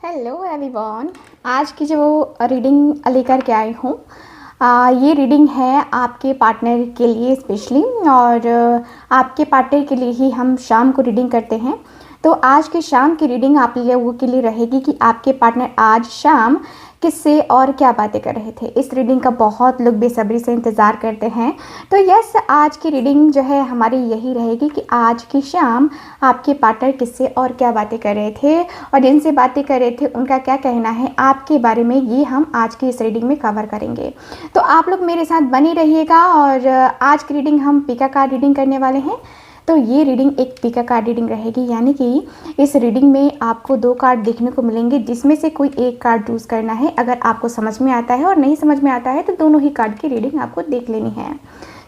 Hello everyone. आज की जो रीडिंग लेकर के आई हूँ, ये रीडिंग है आपके पार्टनर के लिए स्पेशली, और आपके पार्टनर के लिए ही हम शाम को रीडिंग करते हैं। तो आज की शाम की रीडिंग आप लोगों के लिए रहेगी कि आपके पार्टनर आज शाम किससे और क्या बातें कर रहे थे। इस रीडिंग का बहुत लोग बेसब्री से इंतज़ार करते हैं। तो यस, आज की रीडिंग जो है हमारी यही रहेगी कि आज की शाम आपके पार्टनर किससे और क्या बातें कर रहे थे, और जिनसे बातें कर रहे थे उनका क्या कहना है आपके बारे में, ये हम आज की इस रीडिंग में कवर करेंगे। तो आप लोग मेरे साथ बने रहिएगा। और आज की रीडिंग हम पिका कार्ड रीडिंग करने वाले हैं। तो ये रीडिंग एक पिका कार्ड रीडिंग रहेगी, यानी कि इस रीडिंग में आपको 2 कार्ड देखने को मिलेंगे, जिसमें से कोई एक कार्ड चूज़ करना है। अगर आपको समझ में आता है और नहीं समझ में आता है तो दोनों ही कार्ड की रीडिंग आपको देख लेनी है।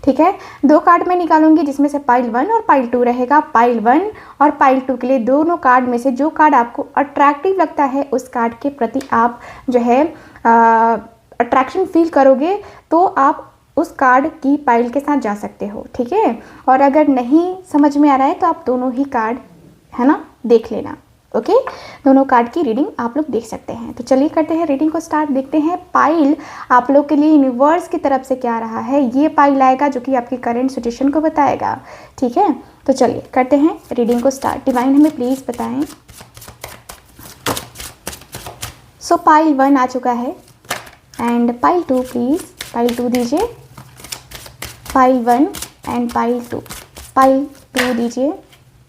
ठीक है, 2 कार्ड मैं निकालूंगी, जिसमें से पाइल 1 और पाइल 2 रहेगा। पाइल 1 और पाइल 2 के लिए दोनों कार्ड में से जो कार्ड आपको अट्रैक्टिव लगता है उस कार्ड के प्रति आप जो है अट्रैक्शन फील करोगे, तो आप उस कार्ड की पाइल के साथ जा सकते हो। ठीक है, और अगर नहीं समझ में आ रहा है तो आप दोनों ही कार्ड है ना देख लेना। ओके, दोनों कार्ड की रीडिंग आप लोग देख सकते हैं। तो चलिए करते हैं रीडिंग को स्टार्ट। देखते हैं पाइल आप लोग के लिए यूनिवर्स की तरफ से क्या रहा है। ये पाइल आएगा जो कि आपकी करंट सिचुएशन को बताएगा। ठीक है, तो चलिए करते हैं रीडिंग को स्टार्ट। डिवाइन हमें प्लीज़ बताएं। सो पाइल 1 आ चुका है, एंड पाइल 2 प्लीज़। पाइल 2 दीजिए। Pile 1 and pile 2। पाइल 2 दीजिए।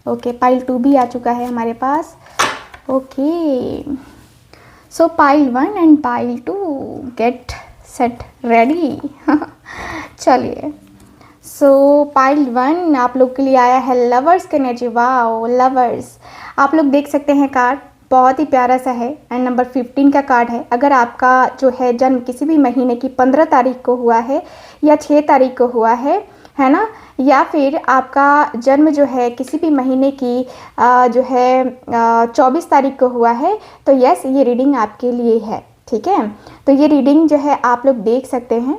ओके, पाइल 2 भी आ चुका है हमारे पास। Okay, so pile 1 and pile 2 get set ready. चलिए, सो पाइल 1 आप लोग के लिए आया है लवर्स का एनर्जी। वाओ, लवर्स आप लोग देख सकते हैं कार्ड बहुत ही प्यारा सा है, एंड नंबर 15 का कार्ड है। अगर आपका जो है जन्म किसी भी महीने की 15 तारीख को हुआ है या 6 तारीख को हुआ है ना, या फिर आपका जन्म जो है किसी भी महीने की जो है 24 तारीख को हुआ है, तो यस, ये रीडिंग आपके लिए है। ठीक है, तो ये रीडिंग जो है आप लोग देख सकते हैं।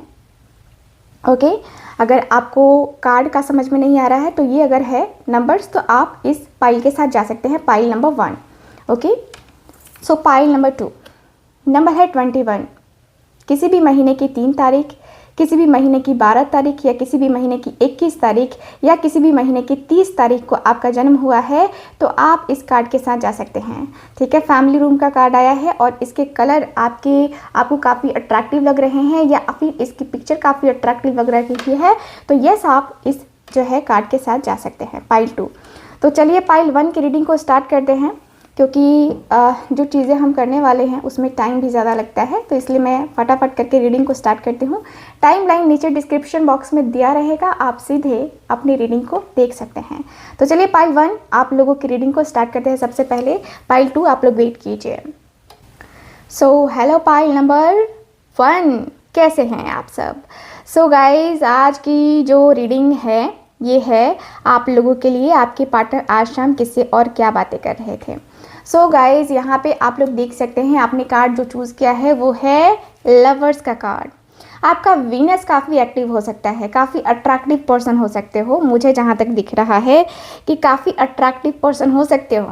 ओके, अगर आपको कार्ड का समझ में नहीं आ रहा है तो ये अगर है नंबर्स, तो आप इस पाइल के साथ जा सकते हैं, pile number 1। Okay, so pile number 2 number है 21। किसी भी महीने की 3 तारीख, किसी भी महीने की 12 तारीख, या किसी भी महीने की 21 तारीख, या किसी भी महीने की 30 तारीख को आपका जन्म हुआ है, तो आप इस कार्ड के साथ जा सकते हैं। ठीक है, फैमिली रूम का कार्ड आया है, और इसके कलर आपको काफ़ी अट्रैक्टिव लग रहे हैं, या फिर इसकी पिक्चर काफ़ी अट्रैक्टिव लग रही है, तो यस, आप इस जो है कार्ड के साथ जा सकते हैं, पाइल 2। तो चलिए पाइल 1 की रीडिंग को स्टार्ट करते हैं, क्योंकि जो चीज़ें हम करने वाले हैं उसमें टाइम भी ज़्यादा लगता है, तो इसलिए मैं फटाफट करके रीडिंग को स्टार्ट करती हूँ। टाइम लाइन नीचे डिस्क्रिप्शन बॉक्स में दिया रहेगा, आप सीधे अपनी रीडिंग को देख सकते हैं। तो चलिए पाइल 1 आप लोगों की रीडिंग को स्टार्ट करते हैं। सबसे पहले पाइल 2 आप लोग वेट कीजिए। सो हेलो पाइल नंबर 1, कैसे हैं आप सब। सो गाइज, आज की जो रीडिंग है ये है आप लोगों के लिए आपके पार्टनर आज शाम किससे और क्या बातें कर रहे थे। सो गाइज, यहाँ पे आप लोग देख सकते हैं आपने कार्ड जो चूज़ किया है वो है लवर्स का कार्ड। आपका वीनस काफ़ी एक्टिव हो सकता है, काफ़ी अट्रैक्टिव पर्सन हो सकते हो। मुझे जहाँ तक दिख रहा है कि काफ़ी अट्रैक्टिव पर्सन हो सकते हो।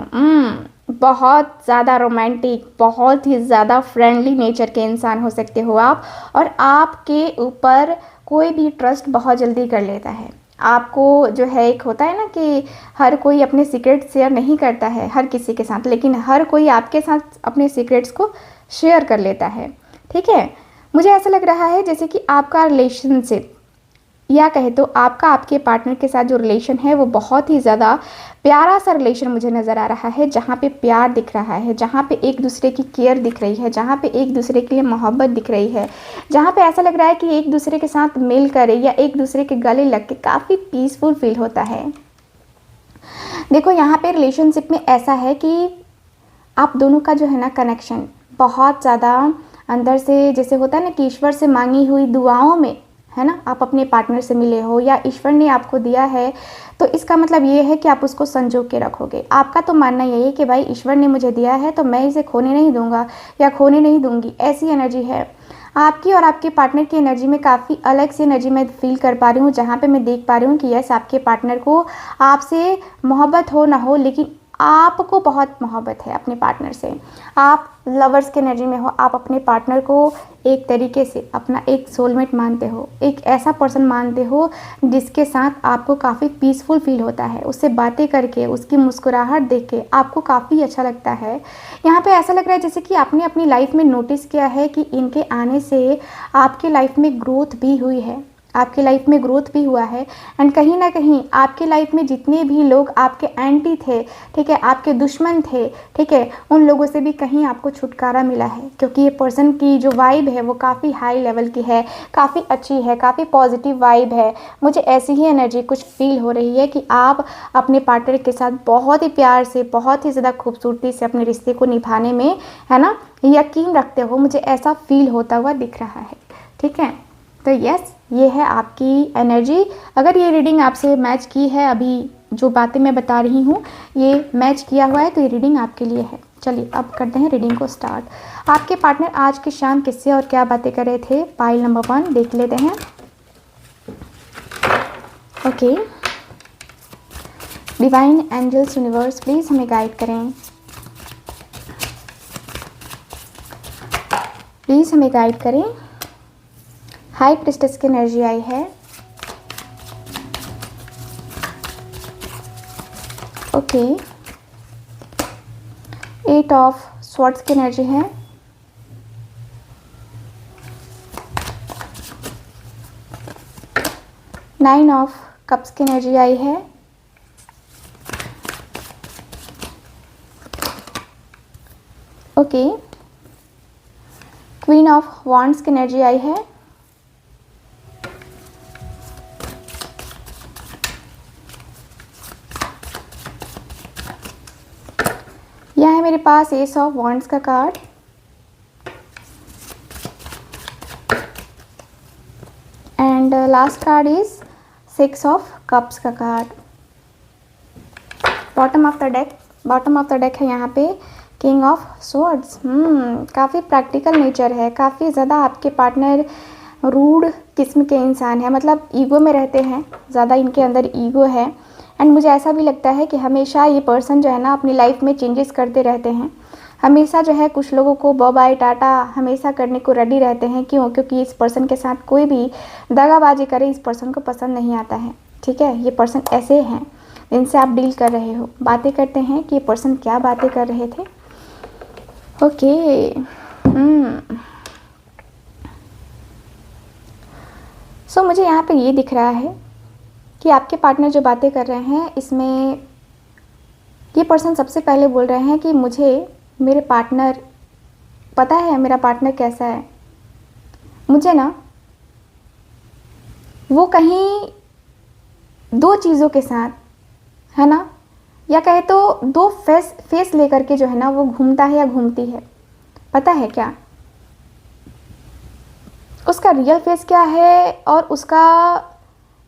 बहुत ज़्यादा रोमांटिक, बहुत ही ज़्यादा फ्रेंडली नेचर के इंसान हो सकते हो आप, और आपके ऊपर कोई भी ट्रस्ट बहुत जल्दी कर लेता है। आपको जो है एक होता है ना कि हर कोई अपने सीक्रेट शेयर नहीं करता है हर किसी के साथ, लेकिन हर कोई आपके साथ अपने सीक्रेट्स को शेयर कर लेता है। ठीक है, मुझे ऐसा लग रहा है जैसे कि आपका रिलेशनशिप, या कहे तो आपके पार्टनर के साथ जो रिलेशन है वो बहुत ही ज़्यादा प्यारा सा रिलेशन मुझे नज़र आ रहा है, जहाँ पे प्यार दिख रहा है, जहाँ पे एक दूसरे की केयर दिख रही है, जहाँ पे एक दूसरे के लिए मोहब्बत दिख रही है, जहाँ पे ऐसा लग रहा है कि एक दूसरे के साथ मिल कर या एक दूसरे के गले लग के काफ़ी पीसफुल फील होता है। देखो, यहाँ पे रिलेशनशिप में ऐसा है कि आप दोनों का जो है ना कनेक्शन बहुत ज़्यादा अंदर से, जैसे होता है ना कि ईश्वर से मांगी हुई दुआओं में, है ना, आप अपने पार्टनर से मिले हो या ईश्वर ने आपको दिया है, तो इसका मतलब ये है कि आप उसको संजो के रखोगे। आपका तो मानना यही है कि भाई ईश्वर ने मुझे दिया है तो मैं इसे खोने नहीं दूंगा या खोने नहीं दूंगी, ऐसी एनर्जी है आपकी। और आपके पार्टनर की एनर्जी में काफ़ी अलग सी एनर्जी मैं फील कर पा रही हूँ, जहाँ पे मैं देख पा रही हूँ कि यस, आपके पार्टनर को आपसे मोहब्बत हो ना हो, लेकिन आपको बहुत मोहब्बत है अपने पार्टनर से, आप लवर्स के एनर्जी में हो, आप अपने पार्टनर को एक तरीके से अपना एक सोलमेट मानते हो, एक ऐसा पर्सन मानते हो जिसके साथ आपको काफ़ी पीसफुल फील होता है, उससे बातें करके, उसकी मुस्कुराहट देख के आपको काफ़ी अच्छा लगता है। यहाँ पे ऐसा लग रहा है जैसे कि आपने अपनी लाइफ में नोटिस किया है कि इनके आने से आपकी लाइफ में ग्रोथ भी हुई है, आपकी लाइफ में ग्रोथ भी हुआ है। एंड कहीं ना कहीं आपकी लाइफ में जितने भी लोग आपके एंटी थे, ठीक है, आपके दुश्मन थे, ठीक है, उन लोगों से भी कहीं आपको छुटकारा मिला है, क्योंकि ये पर्सन की जो वाइब है वो काफ़ी हाई लेवल की है, काफ़ी अच्छी है, काफ़ी पॉजिटिव वाइब है। मुझे ऐसी ही एनर्जी कुछ फील हो रही है कि आप अपने पार्टनर के साथ बहुत ही प्यार से, बहुत ही ज़्यादा खूबसूरती से अपने रिश्ते को निभाने में, है ना, यकीन रखते हो। मुझे ऐसा फील होता हुआ दिख रहा है, ठीक है। तो यस, ये है आपकी एनर्जी। अगर ये रीडिंग आपसे मैच की है, अभी जो बातें मैं बता रही हूँ ये मैच किया हुआ है, तो ये रीडिंग आपके लिए है। चलिए अब करते हैं रीडिंग को स्टार्ट। आपके पार्टनर आज की शाम किससे और क्या बातें कर रहे थे, पाइल नंबर 1 देख लेते हैं। Okay, divine angels universe please हमें गाइड करें, प्लीज़ हमें गाइड करें। हाई प्रिस्टेस की एनर्जी आई है। ओके, 8 ऑफ स्वॉर्ड्स की एनर्जी है। नाइन ऑफ कप्स की एनर्जी आई है। ओके, क्वीन ऑफ वॉन्ड्स की एनर्जी आई है। यह है मेरे पास एस ऑफ वॉन्ड्स का card. And last card is 6 of cups का card. Bottom of the deck है यहाँ पे किंग ऑफ स्वॉर्ड्स। काफ़ी प्रैक्टिकल नेचर है, काफ़ी ज़्यादा आपके पार्टनर रूड किस्म के इंसान है, मतलब ईगो में रहते हैं, ज़्यादा इनके अंदर ईगो है। एंड मुझे ऐसा भी लगता है कि हमेशा ये पर्सन जो है ना अपनी लाइफ में चेंजेस करते रहते हैं, हमेशा जो है कुछ लोगों को बाय बाय टाटा हमेशा करने को रेडी रहते हैं। क्यों? क्योंकि इस पर्सन के साथ कोई भी दगाबाजी करे इस पर्सन को पसंद नहीं आता है, ठीक है। ये पर्सन ऐसे हैं जिनसे आप डील कर रहे हो। बातें करते हैं कि ये पर्सन क्या बातें कर रहे थे। ओके, सो मुझे यहाँ पे ये दिख रहा है कि आपके पार्टनर जो बातें कर रहे हैं इसमें ये पर्सन सबसे पहले बोल रहे हैं कि मुझे मेरे पार्टनर पता है, मेरा पार्टनर कैसा है। मुझे ना वो कहीं दो चीज़ों के साथ, है ना, या कहे तो दो फेस लेकर के जो है ना वो घूमता है या घूमती है। पता है क्या उसका रियल फेस क्या है और उसका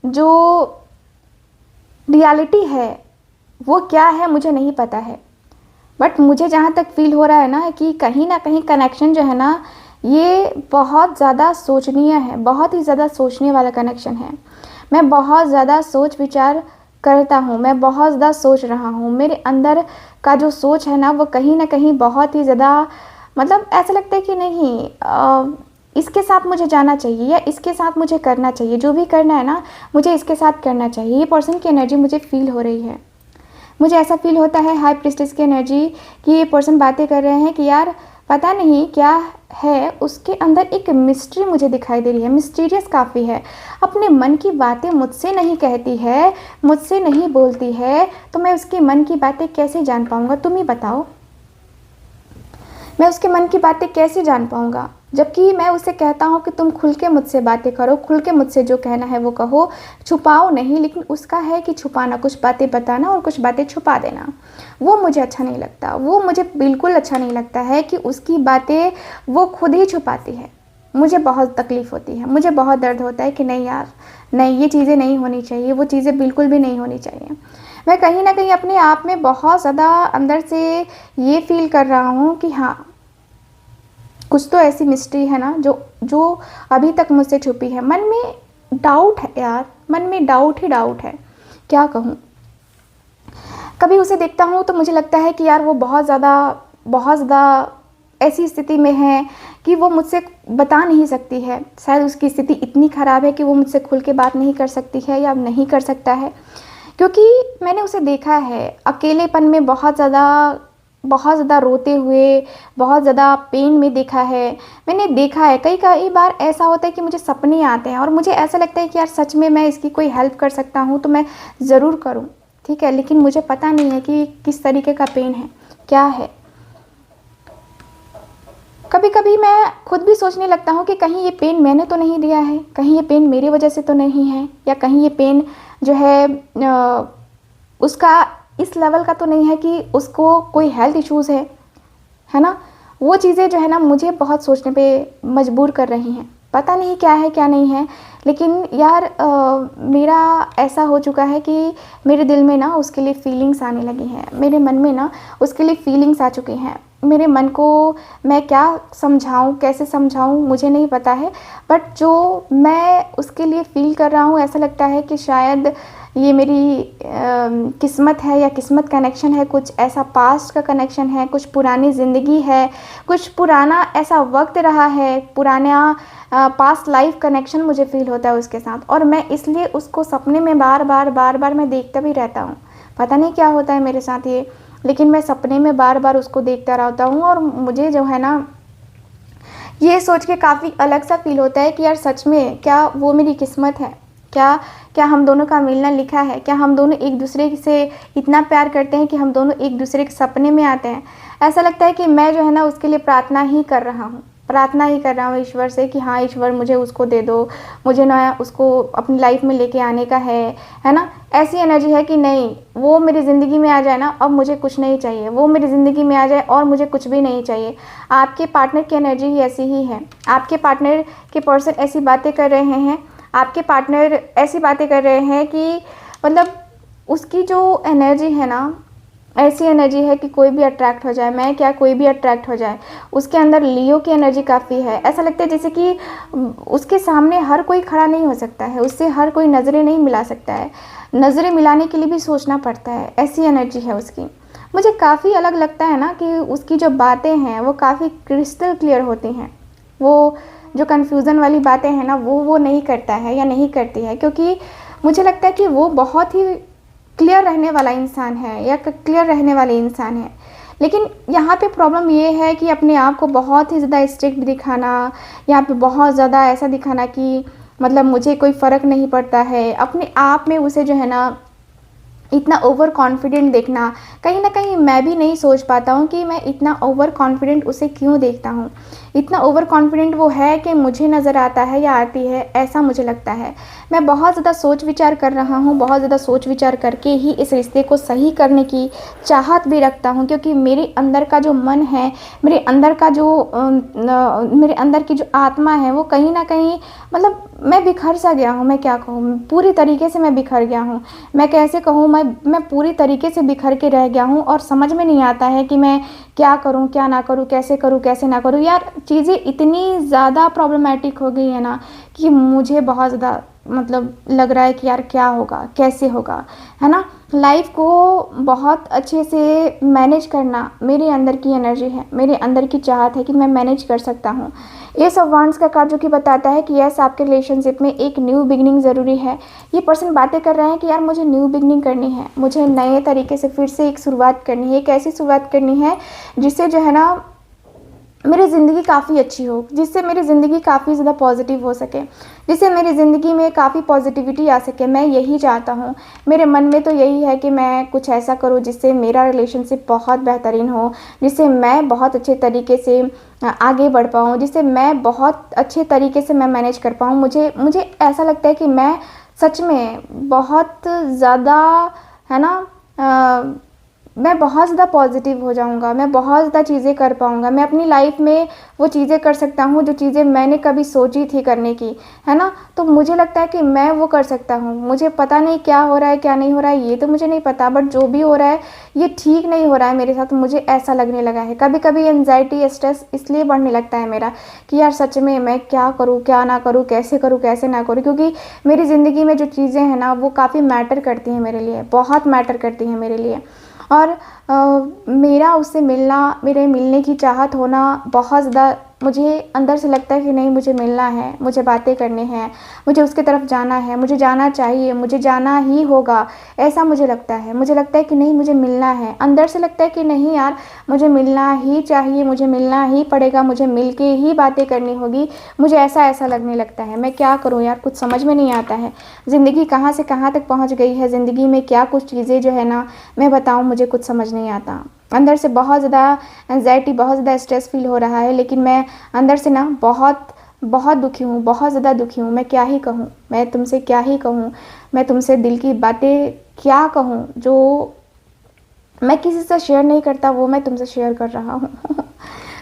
जो रियलिटी है वो क्या है मुझे नहीं पता है। बट मुझे जहाँ तक फील हो रहा है ना कि कहीं ना कहीं कनेक्शन जो है ना ये बहुत ज़्यादा सोचनीय है, बहुत ही ज़्यादा सोचने वाला कनेक्शन है। मैं बहुत ज़्यादा सोच विचार करता हूँ, मैं बहुत ज़्यादा सोच रहा हूँ। मेरे अंदर का जो सोच है ना वो कहीं ना कहीं बहुत ही ज़्यादा, मतलब ऐसा लगता है कि नहीं इसके साथ मुझे जाना चाहिए या इसके साथ मुझे करना चाहिए, जो भी करना है ना मुझे इसके साथ करना चाहिए। ये पर्सन की एनर्जी मुझे फील हो रही है। मुझे ऐसा फील होता है हाई प्रिस्टेस की एनर्जी कि ये पर्सन बातें कर रहे हैं कि यार पता नहीं क्या है, उसके अंदर एक मिस्ट्री मुझे दिखाई दे रही है, मिस्टीरियस काफ़ी है। अपने मन की बातें मुझसे नहीं कहती है, मुझसे नहीं बोलती है, तो मैं उसके मन की बातें कैसे जान पाऊँगा? तुम ही बताओ, मैं उसके मन की बातें कैसे जान पाऊँगा? जबकि मैं उसे कहता हूँ कि तुम खुल के मुझसे बातें करो, खुल के मुझसे जो कहना है वो कहो, छुपाओ नहीं। लेकिन उसका है कि छुपाना, कुछ बातें बताना और कुछ बातें छुपा देना। वो मुझे अच्छा नहीं लगता, वो मुझे बिल्कुल अच्छा नहीं लगता है कि उसकी बातें वो खुद ही छुपाती है। मुझे बहुत तकलीफ़ होती है, मुझे बहुत दर्द होता है कि नहीं यार, नहीं ये चीज़ें नहीं होनी चाहिए, वो चीज़ें बिल्कुल भी नहीं होनी चाहिए। मैं कहीं ना कहीं अपने आप में बहुत ज़्यादा अंदर से ये फील कर रहा हूँ कि हाँ कुछ तो ऐसी मिस्ट्री है ना जो अभी तक मुझसे छुपी है। मन में डाउट है यार, मन में डाउट ही डाउट है, क्या कहूँ। कभी उसे देखता हूँ तो मुझे लगता है कि यार वो बहुत ज़्यादा ऐसी स्थिति में है कि वो मुझसे बता नहीं सकती है। शायद उसकी स्थिति इतनी ख़राब है कि वो मुझसे खुल के बात नहीं कर सकती है या नहीं कर सकता है, क्योंकि मैंने उसे देखा है अकेलेपन में बहुत ज़्यादा रोते हुए, बहुत ज़्यादा पेन में देखा है। मैंने देखा है कई कई बार ऐसा होता है कि मुझे सपने आते हैं और मुझे ऐसा लगता है कि यार सच में मैं इसकी कोई हेल्प कर सकता हूँ तो मैं ज़रूर करूँ, ठीक है, लेकिन मुझे पता नहीं है कि किस तरीके का पेन है, क्या है। कभी कभी मैं खुद भी सोचने लगता हूँ कि कहीं ये पेन मैंने तो नहीं दिया है, कहीं ये पेन मेरी वजह से तो नहीं है, या कहीं ये पेन जो है उसका इस लेवल का तो नहीं है कि उसको कोई हेल्थ इश्यूज़ है ना। वो चीज़ें जो है ना मुझे बहुत सोचने पे मजबूर कर रही हैं। पता नहीं क्या है क्या नहीं है, लेकिन यार मेरा ऐसा हो चुका है कि मेरे दिल में ना उसके लिए फीलिंग्स आने लगी हैं, मेरे मन में ना उसके लिए फीलिंग्स आ चुकी हैं। मेरे मन को मैं क्या समझाऊं, कैसे समझाऊं मुझे नहीं पता है, बट जो मैं उसके लिए फ़ील कर रहा हूं ऐसा लगता है कि शायद ये मेरी किस्मत है या किस्मत कनेक्शन है, कुछ ऐसा पास्ट का कनेक्शन है, कुछ पुरानी ज़िंदगी है, कुछ पुराना ऐसा वक्त रहा है, पुराना पास्ट लाइफ कनेक्शन मुझे फ़ील होता है उसके साथ, और मैं इसलिए उसको सपने में बार बार मैं देखता भी रहता हूँ। पता नहीं क्या होता है मेरे साथ ये, लेकिन मैं सपने में बार बार उसको देखता रहता हूँ और मुझे जो है ना ये सोच के काफ़ी अलग सा फील होता है कि यार सच में क्या वो मेरी किस्मत है, क्या क्या हम दोनों का मिलना लिखा है, क्या हम दोनों एक दूसरे से इतना प्यार करते हैं कि हम दोनों एक दूसरे के सपने में आते हैं। ऐसा लगता है कि मैं जो है ना उसके लिए प्रार्थना ही कर रहा हूँ ईश्वर से कि हाँ ईश्वर मुझे उसको दे दो, मुझे ना उसको अपनी लाइफ में लेके आने का है ना। ऐसी एनर्जी है कि नहीं वो मेरी ज़िंदगी में आ जाए ना, अब मुझे कुछ नहीं चाहिए, वो मेरी ज़िंदगी में आ जाए और मुझे कुछ भी नहीं चाहिए। आपके पार्टनर की एनर्जी ही ऐसी ही है, आपके पार्टनर के पर्सन ऐसी बातें कर रहे हैं, आपके पार्टनर ऐसी बातें कर रहे हैं कि मतलब उसकी जो एनर्जी है ना ऐसी एनर्जी है कि कोई भी अट्रैक्ट हो जाए, मैं क्या कोई भी अट्रैक्ट हो जाए। उसके अंदर लियो की एनर्जी काफ़ी है। ऐसा लगता है जैसे कि उसके सामने हर कोई खड़ा नहीं हो सकता है, उससे हर कोई नज़रें नहीं मिला सकता है, नज़रें मिलाने के लिए भी सोचना पड़ता है, ऐसी एनर्जी है उसकी। मुझे काफ़ी अलग लगता है ना कि उसकी जो बातें हैं वो काफ़ी क्रिस्टल क्लियर होती हैं। वो जो कन्फ्यूज़न वाली बातें हैं ना वो नहीं करता है या नहीं करती है, क्योंकि मुझे लगता है कि वो बहुत ही क्लियर रहने वाला इंसान है या क्लियर रहने वाले इंसान है। लेकिन यहाँ पे प्रॉब्लम ये है कि अपने आप को बहुत ही ज़्यादा स्ट्रिक्ट दिखाना, यहाँ पे बहुत ज़्यादा ऐसा दिखाना कि मतलब मुझे कोई फ़र्क नहीं पड़ता है, अपने आप में उसे जो है ना इतना ओवर कॉन्फिडेंट देखना। कहीं ना कहीं मैं भी नहीं सोच पाता हूँ कि मैं इतना ओवर कॉन्फिडेंट उसे क्यों देखता हूँ। इतना ओवर कॉन्फिडेंट वो है कि मुझे नज़र आता है या आती है, ऐसा मुझे लगता है। मैं बहुत ज़्यादा सोच विचार कर रहा हूँ, बहुत ज़्यादा सोच विचार करके ही इस रिश्ते को सही करने की चाहत भी रखता हूँ, क्योंकि मेरे अंदर का जो मन है, मेरे अंदर का जो मेरे अंदर की जो आत्मा है वो कहीं ना कहीं मतलब मैं बिखर सा गया हूँ। मैं क्या कहूँ, पूरी तरीके से मैं बिखर गया हूँ। मैं कैसे कहूँ, मैं पूरी तरीके से बिखर के रह गया हूँ और समझ में नहीं आता है कि मैं क्या करूँ क्या ना करूँ, कैसे करूँ कैसे ना करूँ। यार चीज़ें इतनी ज़्यादा प्रॉब्लमेटिक हो गई है ना कि मुझे बहुत ज़्यादा मतलब लग रहा है कि यार क्या होगा कैसे होगा, है ना। लाइफ को बहुत अच्छे से मैनेज करना मेरे अंदर की एनर्जी है, मेरे अंदर की चाहत है कि मैं मैनेज कर सकता हूँ। एस ऑफ वांड्स का कार्ड जो कि बताता है कि यस आपके रिलेशनशिप में एक न्यू बिगनिंग ज़रूरी है। ये पर्सन बातें कर रहे हैं कि यार मुझे न्यू बिगनिंग करनी है, मुझे नए तरीके से फिर से एक शुरुआत करनी है। एक ऐसी शुरुआत करनी है जिससे जो है ना मेरी ज़िंदगी काफ़ी अच्छी हो, जिससे मेरी ज़िंदगी काफ़ी ज़्यादा पॉजिटिव हो सके, जिससे मेरी ज़िंदगी में काफ़ी पॉजिटिविटी आ सके। मैं यही चाहता हूँ, मेरे मन में तो यही है कि मैं कुछ ऐसा करूँ जिससे मेरा रिलेशनशिप बहुत बेहतरीन हो, जिससे मैं बहुत अच्छे तरीके से आगे बढ़ पाऊँ, जिससे मैं बहुत अच्छे तरीके से मैं मैनेज कर पाऊँ। मुझे ऐसा लगता है कि मैं सच में बहुत ज़्यादा है ना मैं बहुत ज़्यादा पॉजिटिव हो जाऊँगा, मैं बहुत ज़्यादा चीज़ें कर पाऊँगा, मैं अपनी लाइफ में वो चीज़ें कर सकता हूँ जो चीज़ें मैंने कभी सोची थी करने की, है ना। तो मुझे लगता है कि मैं वो कर सकता हूँ। मुझे पता नहीं क्या हो रहा है क्या नहीं हो रहा है, ये तो मुझे नहीं पता, बट जो भी हो रहा है ये ठीक नहीं हो रहा है मेरे साथ, मुझे ऐसा लगने लगा है। कभी कभी एनजाइटी स्ट्रेस इसलिए बढ़ने लगता है मेरा कि यार सच में मैं क्या करूँ क्या ना करूँ, कैसे ना करूँ, क्योंकि मेरी ज़िंदगी में जो चीज़ें हैं ना वो काफ़ी मैटर करती हैं मेरे लिए, बहुत मैटर करती हैं मेरे लिए। और मेरा उससे मिलना, मेरे मिलने की चाहत होना बहुत ज़्यादा, मुझे अंदर से लगता है कि नहीं मुझे मिलना है, मुझे बातें करनी हैं, मुझे उसकी तरफ जाना है, मुझे जाना चाहिए, मुझे जाना ही होगा, ऐसा मुझे लगता है। मुझे लगता है कि नहीं मुझे मिलना है, अंदर से लगता है कि नहीं यार मुझे मिलना ही चाहिए, मुझे मिलना ही पड़ेगा, मुझे मिल के ही बातें करनी होगी, मुझे ऐसा ऐसा लगने लगता है। मैं क्या करूँ यार, कुछ समझ में नहीं आता है। ज़िंदगी कहाँ से कहाँ तक पहुँच गई है, ज़िंदगी में क्या कुछ चीज़ें जो है ना मैं बताऊँ, मुझे कुछ समझ नहीं आता। अंदर से बहुत ज़्यादा एंजाइटी, बहुत ज़्यादा स्ट्रेस फील हो रहा है, लेकिन मैं अंदर से ना बहुत बहुत दुखी हूँ, बहुत ज़्यादा दुखी हूँ। मैं क्या ही कहूँ, मैं तुमसे क्या ही कहूँ, मैं तुमसे दिल की बातें क्या कहूँ, जो मैं किसी से शेयर नहीं करता वो मैं तुमसे शेयर कर रहा हूँ।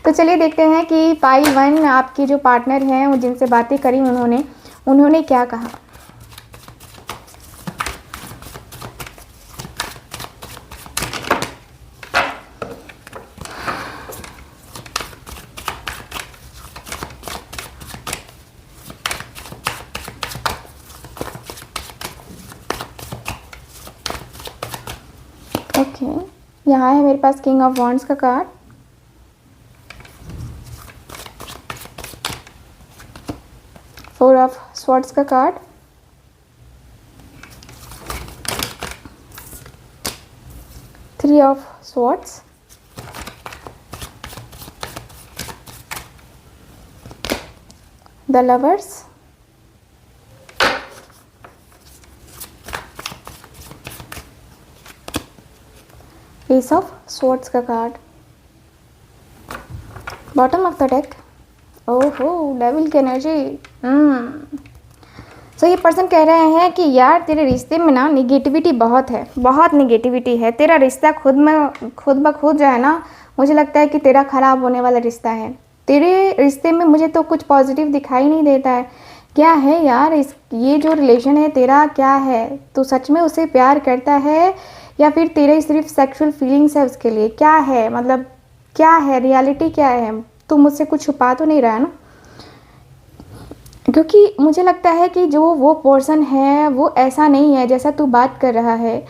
तो चलिए देखते हैं कि पाई 1 आपके जो पार्टनर हैं जिनसे बातें करी उन्होंने क्या कहा। ओके, यहाँ है मेरे पास किंग ऑफ वॉन्ड्स का कार्ड, फोर ऑफ स्वॉर्ड्स का card, three of swords, the lovers, ace of swords का card, bottom of the deck, ओहो डेविल की एनर्जी। सो ये पर्सन कह रहे हैं कि यार तेरे रिश्ते में ना निगेटिविटी बहुत है, बहुत निगेटिविटी है। तेरा रिश्ता खुद ब खुद जो है ना, मुझे लगता है कि तेरा ख़राब होने वाला रिश्ता है। तेरे रिश्ते में मुझे तो कुछ पॉजिटिव दिखाई नहीं देता है। क्या है यार ये जो रिलेशन है तेरा, क्या है? तू सच में उसे प्यार करता है या फिर तेरे सिर्फ सेक्सुअल फीलिंग्स है उसके लिए? क्या है मतलब, क्या है रियलिटी, क्या है? तू मुझसे कुछ छुपा तो नहीं रहा है ना? क्योंकि मुझे लगता है कि जो वो पर्सन है वो ऐसा नहीं है जैसा तू बात कर रहा है,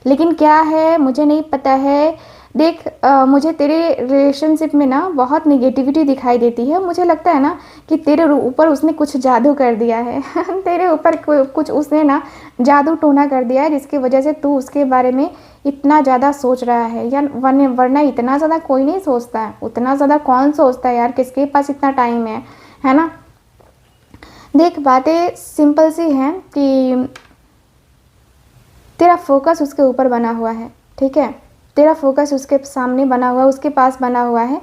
लेकिन क्या है मुझे नहीं पता है। देख मुझे तेरे रिलेशनशिप में ना बहुत निगेटिविटी दिखाई देती है। मुझे लगता है ना कि तेरे ऊपर उसने कुछ जादू कर दिया है। तेरे ऊपर कुछ उसने ना जादू टोना कर दिया है, जिसकी वजह से तू उसके बारे में इतना ज़्यादा सोच रहा है। या वरना इतना ज़्यादा कोई नहीं सोचता है, उतना ज़्यादा कौन सोचता है यार, किसके पास इतना टाइम है ना। देख बातें सिंपल सी हैं कि तेरा फोकस उसके ऊपर बना हुआ है, ठीक है? तेरा फोकस उसके सामने बना हुआ है, उसके पास बना हुआ है।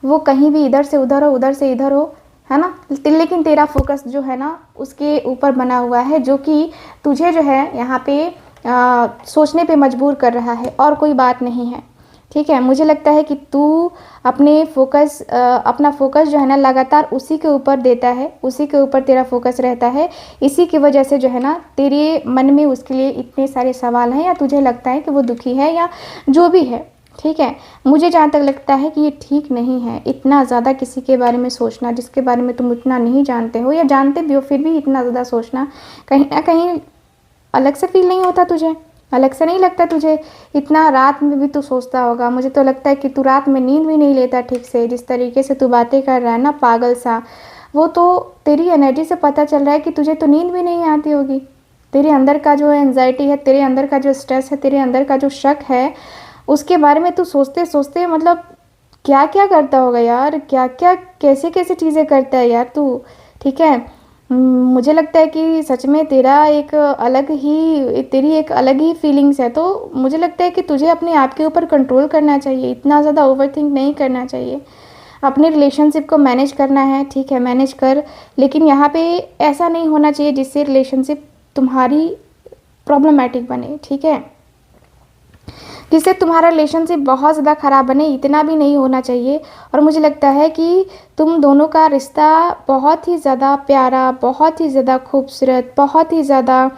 वो कहीं भी इधर से उधर हो, उधर से इधर हो, है ना, लेकिन तेरा फोकस जो है ना उसके ऊपर बना हुआ है, जो कि तुझे जो है यहाँ पे सोचने पे मजबूर कर रहा है, और कोई बात नहीं है, ठीक है? मुझे लगता है कि तू अपना फोकस जो है ना लगातार उसी के ऊपर देता है, उसी के ऊपर तेरा फोकस रहता है। इसी की वजह से जो है ना तेरे मन में उसके लिए इतने सारे सवाल हैं, या तुझे लगता है कि वो दुखी है या जो भी है, ठीक है? मुझे जहाँ तक लगता है कि ये ठीक नहीं है इतना ज़्यादा किसी के बारे में सोचना जिसके बारे में तुम उतना नहीं जानते हो, या जानते भी हो फिर भी इतना ज़्यादा सोचना। कहीं ना कहीं अलग से फील नहीं होता तुझे? अलग से नहीं लगता तुझे? इतना रात में भी तू सोचता होगा। मुझे तो लगता है कि तू रात में नींद भी नहीं लेता ठीक से। जिस तरीके से तू बातें कर रहा है ना पागल सा, वो तो तेरी एनर्जी से पता चल रहा है कि तुझे तो नींद भी नहीं आती होगी। तेरे अंदर का जो एंजाइटी है, तेरे अंदर का जो स्ट्रेस है, तेरे अंदर का जो शक है, उसके बारे में तू सोचते सोचते मतलब क्या क्या करता होगा यार, क्या क्या कैसे कैसे चीज़ें करता है यार तू, ठीक है? मुझे लगता है कि सच में तेरी एक अलग ही फीलिंग्स है। तो मुझे लगता है कि तुझे अपने आप के ऊपर कंट्रोल करना चाहिए, इतना ज़्यादा ओवरथिंक नहीं करना चाहिए। अपने रिलेशनशिप को मैनेज करना है, ठीक है मैनेज कर, लेकिन यहाँ पे ऐसा नहीं होना चाहिए जिससे रिलेशनशिप तुम्हारी प्रॉब्लमैटिक बने, ठीक है? जिससे तुम्हारा रिलेशनशिप बहुत ज़्यादा ख़राब बने, इतना भी नहीं होना चाहिए। और मुझे लगता है कि तुम दोनों का रिश्ता बहुत ही ज़्यादा प्यारा, बहुत ही ज़्यादा खूबसूरत, बहुत ही ज़्यादा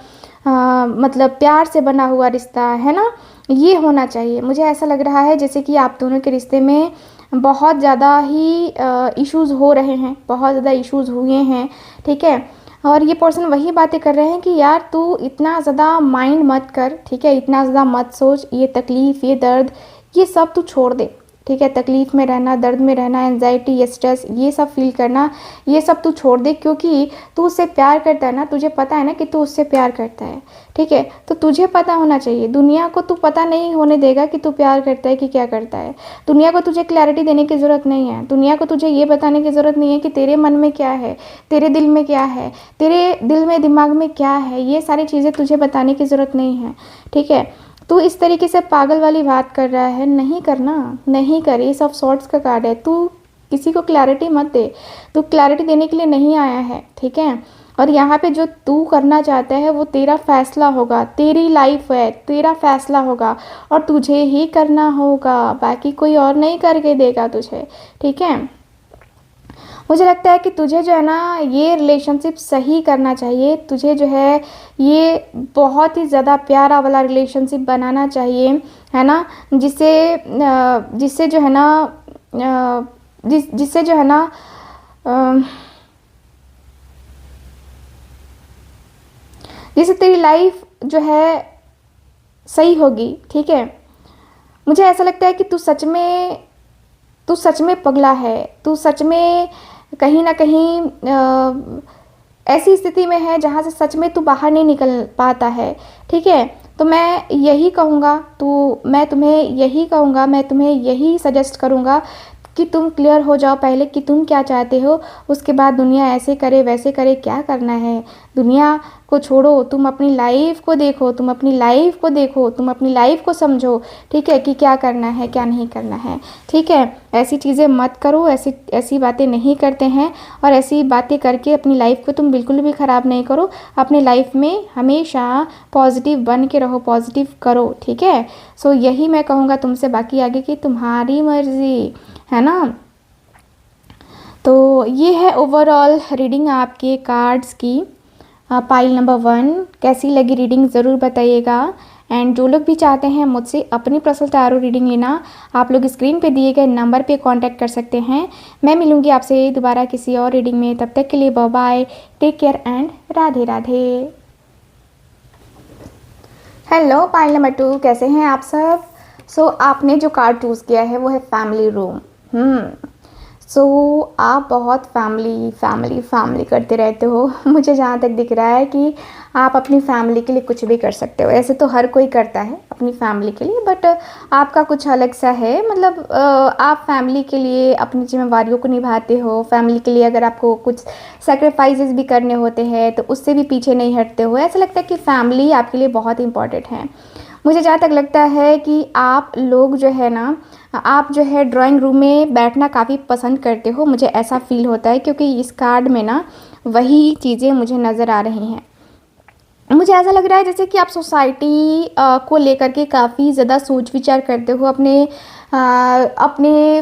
मतलब प्यार से बना हुआ रिश्ता है ना, ये होना चाहिए। मुझे ऐसा लग रहा है जैसे कि आप दोनों के रिश्ते में बहुत ज़्यादा ही इश्यूज़ हो रहे हैं, बहुत ज़्यादा इश्यूज़ हुए हैं, ठीक है। और ये पर्सन वही बातें कर रहे हैं कि यार तू इतना ज़्यादा माइंड मत कर, ठीक है, इतना ज़्यादा मत सोच, ये तकलीफ़, ये दर्द, ये सब तू छोड़ दे, ठीक है। तकलीफ़ में रहना, दर्द में रहना, एंजाइटी, स्ट्रेस, ये सब फील करना, ये सब तू छोड़ दे, क्योंकि तू उससे प्यार करता है ना, तुझे पता है ना कि तू उससे प्यार करता है, ठीक है। तो तुझे पता होना चाहिए, दुनिया को तू पता नहीं होने देगा कि तू प्यार करता है कि क्या करता है। दुनिया को तुझे क्लैरिटी देने की ज़रूरत नहीं है, दुनिया को तुझे ये बताने की ज़रूरत नहीं है कि तेरे मन में क्या है, तेरे दिल में क्या है, तेरे दिल में दिमाग में क्या है, ये सारी चीज़ें तुझे बताने की ज़रूरत नहीं है, ठीक है। तू इस तरीके से पागल वाली बात कर रहा है, नहीं करना, नहीं कर, ये सब शॉर्ट्स का कार्ड है। तू किसी को क्लैरिटी मत दे, तू क्लैरिटी देने के लिए नहीं आया है, ठीक है। और यहाँ पे जो तू करना चाहता है वो तेरा फैसला होगा, तेरी लाइफ है, तेरा फैसला होगा और तुझे ही करना होगा, बाकी कोई और नहीं करके देगा तुझे, ठीक है। मुझे लगता है कि तुझे जो है ना ये रिलेशनशिप सही करना चाहिए, तुझे जो है ये बहुत ही ज़्यादा प्यारा वाला रिलेशनशिप बनाना चाहिए, है ना, जिससे जो है ना जिससे जो है ना जिससे तेरी लाइफ जो है सही होगी, ठीक है। मुझे ऐसा लगता है कि तू सच में पगला है, तू सच में कहीं ना कहीं ऐसी स्थिति में है जहाँ से सच में तू बाहर नहीं निकल पाता है, ठीक है। तो मैं तुम्हें यही सजेस्ट करूँगा कि तुम क्लियर हो जाओ पहले कि तुम क्या चाहते हो, उसके बाद दुनिया ऐसे करे वैसे करे, क्या करना है दुनिया को छोड़ो, तुम अपनी लाइफ को देखो, तुम अपनी लाइफ को समझो, ठीक है, कि क्या करना है क्या नहीं करना है, ठीक है। ऐसी चीज़ें मत करो, ऐसी बातें नहीं करते हैं, और ऐसी बातें करके अपनी लाइफ को तुम बिल्कुल भी ख़राब नहीं करो। अपनी लाइफ में हमेशा पॉजिटिव बन के रहो, पॉजिटिव करो, ठीक है। सो यही मैं कहूँगा तुमसे, बाकी आगे की तुम्हारी मर्ज़ी, है ना। तो ये है ओवरऑल रीडिंग आपके कार्ड्स की, पाइल नंबर 1। कैसी लगी रीडिंग ज़रूर बताइएगा। एंड जो लोग भी चाहते हैं मुझसे अपनी पर्सनल टैरो रीडिंग लेना, आप लोग स्क्रीन पे दिए गए नंबर पे कांटेक्ट कर सकते हैं। मैं मिलूँगी आपसे दोबारा किसी और रीडिंग में, तब तक के लिए bye bye, take care and Radhe Radhe. Hello पाइल नंबर 2, कैसे हैं आप सब। सो आपने जो कार्ड चूज़ किया है वो है फैमिली रूम। सो आप बहुत फैमिली करते रहते हो। मुझे जहाँ तक दिख रहा है कि आप अपनी फैमिली के लिए कुछ भी कर सकते हो। ऐसे तो हर कोई करता है अपनी फैमिली के लिए, बट आपका कुछ अलग सा है। मतलब आप फैमिली के लिए अपनी जिम्मेवारियों को निभाते हो। फैमिली के लिए अगर आपको कुछ सेक्रीफाइसेस भी करने होते हैं तो उससे भी पीछे नहीं हटते हो। ऐसा लगता है कि फैमिली आपके लिए बहुत इंपॉर्टेंट है। मुझे जहाँ तक लगता है कि आप लोग जो है ना, आप जो है ड्राइंग रूम में बैठना काफ़ी पसंद करते हो, मुझे ऐसा फील होता है, क्योंकि इस कार्ड में ना वही चीज़ें मुझे नज़र आ रही हैं। मुझे ऐसा लग रहा है जैसे कि आप सोसाइटी को लेकर के काफ़ी ज़्यादा सोच विचार करते हो, अपने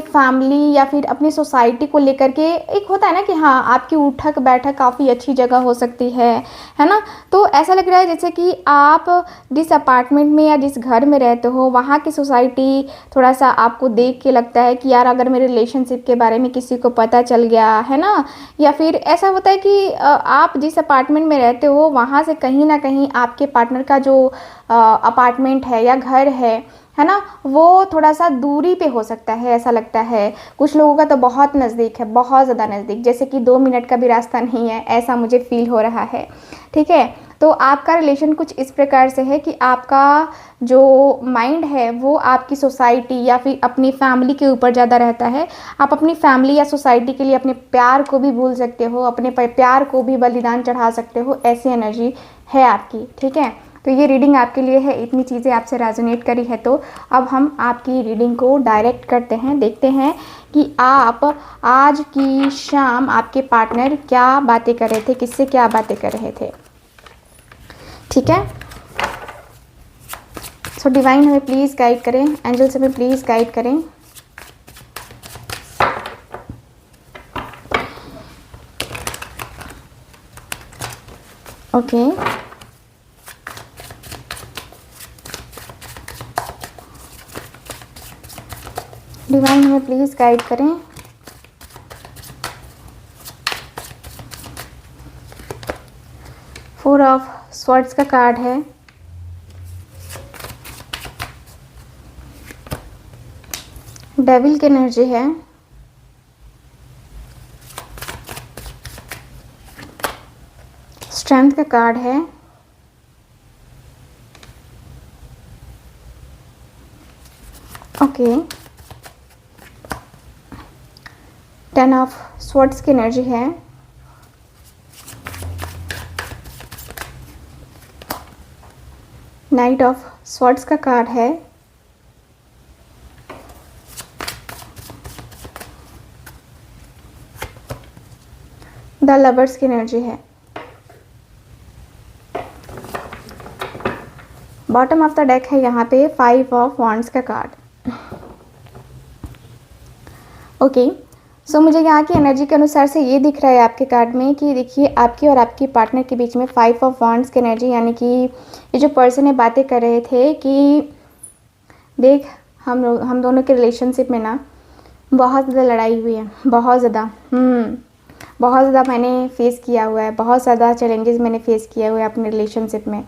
फैमिली या फिर अपनी सोसाइटी को लेकर के। एक होता है ना कि हाँ, आपकी उठक बैठक काफ़ी अच्छी जगह हो सकती है ना। तो ऐसा लग रहा है जैसे कि आप जिस अपार्टमेंट में या जिस घर में रहते हो वहाँ की सोसाइटी थोड़ा सा आपको देख के लगता है कि यार अगर मेरे रिलेशनशिप के बारे में किसी को पता चल गया है ना, या फिर ऐसा होता है कि आप जिस अपार्टमेंट में रहते हो वहाँ से कहीं ना कहीं आपके पार्टनर का जो अपार्टमेंट है या घर है ना, वो थोड़ा सा दूरी पे हो सकता है। ऐसा लगता है कुछ लोगों का तो बहुत नज़दीक है, बहुत ज़्यादा नज़दीक, जैसे कि 2 मिनट का भी रास्ता नहीं है, ऐसा मुझे फील हो रहा है, ठीक है। तो आपका रिलेशन कुछ इस प्रकार से है कि आपका जो माइंड है वो आपकी सोसाइटी या फिर अपनी फैमिली के ऊपर ज़्यादा रहता है। आप अपनी फैमिली या सोसाइटी के लिए अपने प्यार को भी भूल सकते हो, अपने प्यार को भी बलिदान चढ़ा सकते हो, ऐसी एनर्जी है आपकी, ठीक है। तो ये रीडिंग आपके लिए है। इतनी चीज़ें आपसे रेजोनेट करी है तो अब हम आपकी रीडिंग को डायरेक्ट करते हैं, देखते हैं कि आप आज की शाम आपके पार्टनर क्या बातें कर रहे थे, किससे क्या बातें कर रहे थे, ठीक है। सो डिवाइन हमें प्लीज़ गाइड करें, एंजल्स हमें प्लीज़ गाइड करें। ओके डिवाइन हमें प्लीज़ गाइड करें। फोर ऑफ स्वॉर्ड्स का कार्ड है, डेविल की एनर्जी है, स्ट्रेंथ का कार्ड है, ओके 10 ऑफ स्वॉर्ड्स की एनर्जी है, नाइट ऑफ स्वॉर्ड्स का कार्ड है, द लवर्स की एनर्जी है, बॉटम ऑफ द डेक है यहाँ पे 5 ऑफ वॉन्ड्स का कार्ड। ओके सो मुझे यहाँ की एनर्जी के अनुसार से ये दिख रहा है आपके कार्ड में कि देखिए आपकी और आपकी पार्टनर के बीच में 5 ऑफ वॉन्ड्स की एनर्जी, यानी कि ये जो पर्सन है बातें कर रहे थे कि देख हम दोनों के रिलेशनशिप में ना बहुत ज़्यादा लड़ाई हुई है, बहुत ज़्यादा बहुत ज़्यादा मैंने फेस किया हुआ है, बहुत ज़्यादा चैलेंजेस मैंने फेस किया हुआ है अपने रिलेशनशिप में।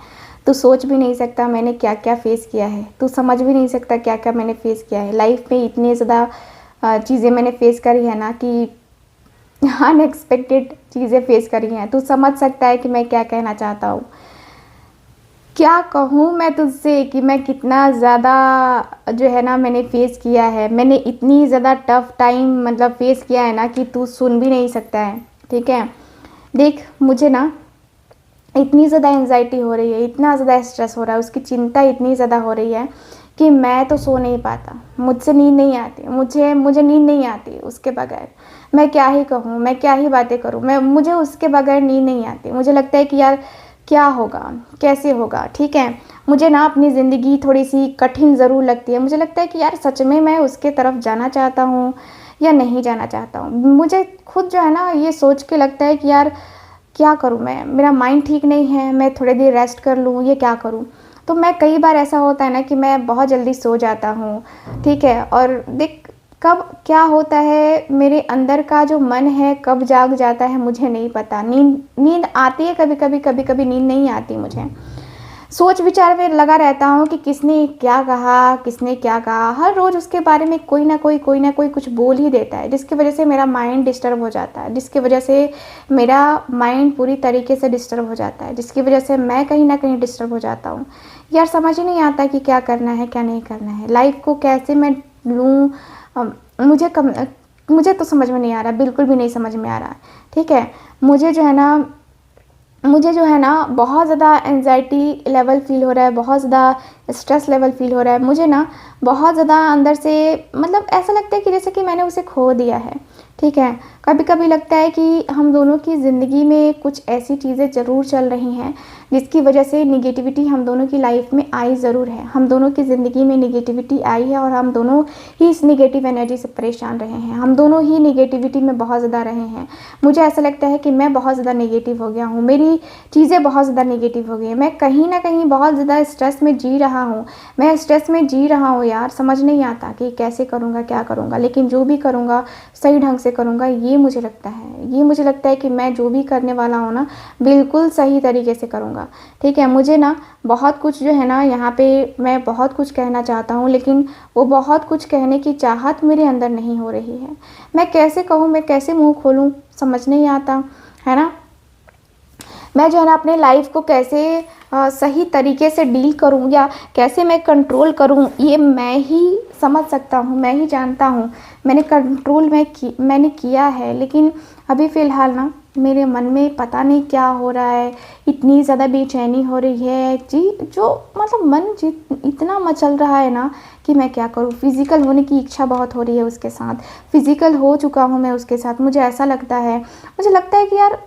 तू सोच भी नहीं सकता मैंने क्या क्या फेस किया है, तू समझ भी नहीं सकता क्या क्या मैंने फेस किया है लाइफ में। इतनी ज़्यादा चीज़ें मैंने फेस करी है ना कि अनएक्सपेक्टेड चीज़ें फेस करी हैं। तू समझ सकता है कि मैं क्या कहना चाहता हूँ। क्या कहूँ मैं तुझसे कि मैं कितना ज़्यादा जो है ना मैंने फेस किया है। मैंने इतनी ज़्यादा टफ टाइम मतलब फेस किया है ना कि तू सुन भी नहीं सकता है। ठीक है, देख मुझे ना इतनी ज़्यादा एंजाइटी हो रही है, इतना ज़्यादा स्ट्रेस हो रहा है, उसकी चिंता इतनी ज़्यादा हो रही है कि मैं तो सो नहीं पाता, मुझसे नींद नहीं आती, मुझे नींद नहीं आती उसके बगैर। मैं क्या ही कहूँ, मैं क्या ही बातें करूँ, मुझे उसके बगैर नींद नहीं आती। मुझे लगता है कि यार क्या होगा, कैसे होगा। ठीक है, मुझे ना अपनी ज़िंदगी थोड़ी सी कठिन ज़रूर लगती है। मुझे लगता है कि यार सच में मैं उसके तरफ जाना चाहता हूँ या नहीं जाना चाहता हूँ। मुझे खुद जो है ना ये सोच के लगता है कि यार क्या करूँ मैं, मेरा माइंड ठीक नहीं है, मैं थोड़ी देर रेस्ट कर लूँ, ये क्या करूँ। तो मैं कई बार ऐसा होता है ना कि मैं बहुत जल्दी सो जाता हूँ। ठीक है, और देख कब क्या होता है मेरे अंदर का जो मन है कब जाग जाता है मुझे नहीं पता। नींद आती है कभी कभी नींद नहीं आती मुझे। सोच विचार में लगा रहता हूँ कि किसने क्या कहा। हर रोज़ उसके बारे में कोई ना कोई कुछ बोल ही देता है, जिसकी वजह से मेरा माइंड डिस्टर्ब हो जाता है, जिसकी वजह से मेरा माइंड पूरी तरीके से डिस्टर्ब हो जाता है, जिसकी वजह से मैं कहीं ना कहीं डिस्टर्ब हो जाता हूँ। यार समझ ही नहीं आता कि क्या करना है क्या नहीं करना है, लाइफ को कैसे मैं लूँ। मुझे तो समझ में नहीं आ रहा, बिल्कुल भी नहीं समझ में आ रहा। ठीक है, मुझे जो है ना बहुत ज़्यादा एंजाइटी लेवल फ़ील हो रहा है, बहुत ज़्यादा स्ट्रेस लेवल फ़ील हो रहा है। मुझे ना बहुत ज़्यादा अंदर से मतलब ऐसा लगता है कि जैसे कि मैंने उसे खो दिया है। ठीक है, कभी कभी लगता है कि हम दोनों की ज़िंदगी में कुछ ऐसी चीज़ें ज़रूर चल रही हैं जिसकी वजह से निगेटिविटी हम दोनों की लाइफ में आई ज़रूर है। हम दोनों की ज़िंदगी में निगेटिविटी आई है और हम दोनों ही इस निगेटिव एनर्जी से परेशान रहे हैं। हम दोनों ही निगेटिविटी में बहुत ज़्यादा रहे हैं। मुझे ऐसा लगता है कि मैं बहुत ज़्यादा नेगेटिव हो गया हूँ, मेरी चीज़ें बहुत ज़्यादा नेगेटिव हो गई हैं। मैं कहीं ना कहीं बहुत ज़्यादा स्ट्रेस में जी रहा हूँ। मैं स्ट्रेस में जी रहा हूँ यार, समझ नहीं आता कि कैसे करूँगा क्या करूँगा, लेकिन जो भी करूँगा सही ढंग से करूँगा। ये मुझे लगता है कि मैं जो भी करने वाला हूँ ना बिल्कुल सही तरीके से करूँगा। ठीक है, मुझे ना बहुत कुछ जो है ना यहाँ पे मैं बहुत कुछ कहना चाहता हूँ, लेकिन वो बहुत कुछ कहने की चाहत मेरे अंदर नहीं हो रही है। मैं कैसे कहूँ, मैं कैसे मुँह खोलूँ, समझ नहीं आता है ना। मैं जो है ना अपने लाइफ को कैसे सही तरीके से डील करूं या कैसे मैं कंट्रोल करूं, ये मैं ही समझ सकता हूं, मैं ही जानता हूं। मैंने कंट्रोल मैंने किया है, लेकिन अभी फ़िलहाल ना मेरे मन में पता नहीं क्या हो रहा है। इतनी ज़्यादा बेचैनी हो रही है जी, जो मतलब मन इतना मचल रहा है ना कि मैं क्या करूं। फिज़िकल होने की इच्छा बहुत हो रही है उसके साथ, फिज़िकल हो चुका हूं मैं उसके साथ। मुझे ऐसा लगता है कि यार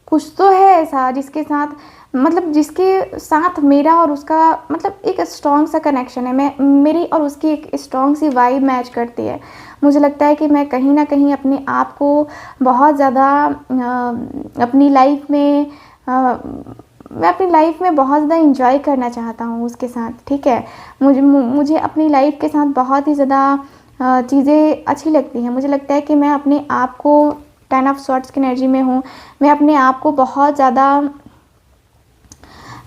कुछ तो है ऐसा जिसके साथ मतलब जिसके साथ मेरा और उसका मतलब एक स्ट्रॉन्ग सा कनेक्शन है, मैं मेरी और उसकी एक स्ट्रॉन्ग सी वाइब मैच करती है। मुझे लगता है कि मैं कहीं न कहीं अपने आप को बहुत ज़्यादा अपनी लाइफ में मैं अपनी लाइफ में बहुत ज़्यादा एंजॉय करना चाहता हूँ उसके साथ, ठीक है। मुझे अपनी लाइफ के साथ बहुत ही ज़्यादा चीज़ें अच्छी लगती हैं। मुझे लगता है कि मैं अपने आप को 10 ऑफ सॉर्ड्स की एनर्जी में हूँ। मैं अपने आप को बहुत ज़्यादा